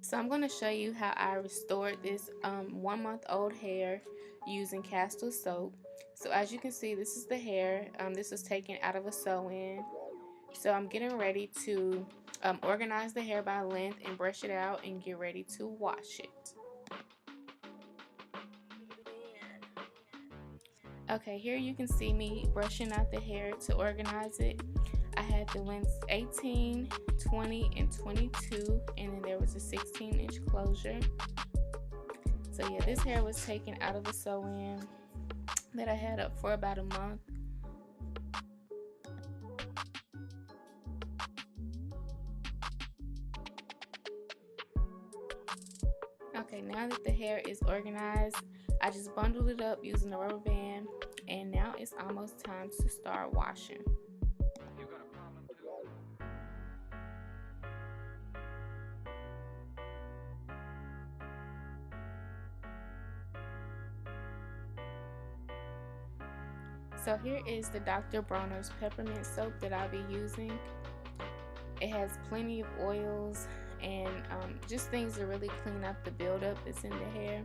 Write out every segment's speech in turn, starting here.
So I'm going to show you how I restored this 1-month-old hair using Castile Soap. So as you can see, this is the hair. This was taken out of a sew-in. So I'm getting ready to organize the hair by length and brush it out and get ready to wash it. Okay, here you can see me brushing out the hair to organize it. I had the lengths 18, 20, and 22, and then there was a 16-inch closure. So yeah, this hair was taken out of a sew-in that I had up for about a month. Okay, now that the hair is organized, I just bundled it up using a rubber band, and now it's almost time to start washing. So here is the Dr. Bronners Peppermint Soap that I'll be using. It has plenty of oils and just things to really clean up the buildup that's in the hair.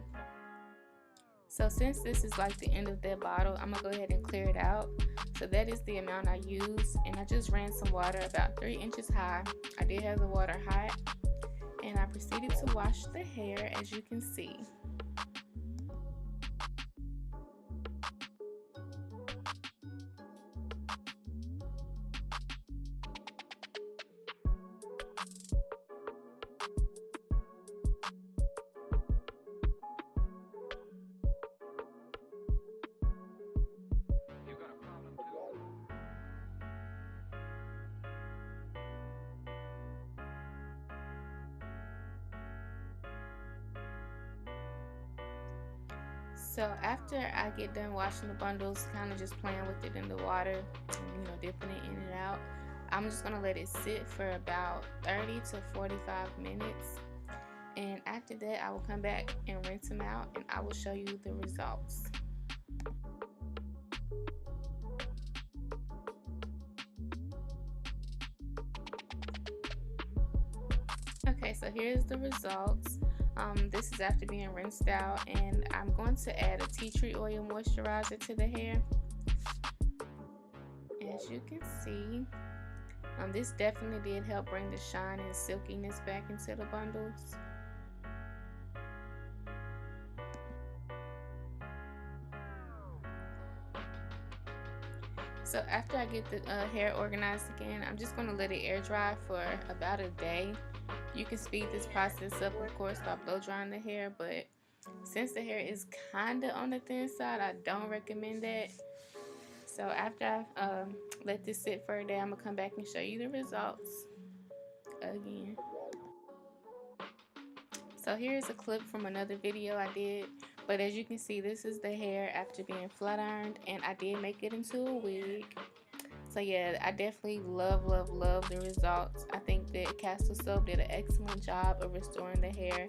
So since this is like the end of that bottle, I'm gonna go ahead and clear it out. So that is the amount I used, and I just ran some water about 3 inches high. I did have the water hot, and I proceeded to wash the hair, as you can see. So after I get done washing the bundles, kind of just playing with it in the water, dipping it in and out, I'm just going to let it sit for about 30 to 45 minutes. And after that, I will come back and rinse them out, and I will show you the results. Okay, so here's the results. This is after being rinsed out, and I'm going to add a tea tree oil moisturizer to the hair. As you can see, this definitely did help bring the shine and silkiness back into the bundles. So after I get the hair organized again, I'm just going to let it air dry for about a day. You can speed this process up, of course, by blow drying the hair, but since the hair is kind of on the thin side, I don't recommend that. So after I let this sit for a day, I'm going to come back and show you the results again. So here's a clip from another video I did, but as you can see, this is the hair after being flat ironed, and I did make it into a wig. So yeah, I definitely love the results. I think that Castile Soap did an excellent job of restoring the hair.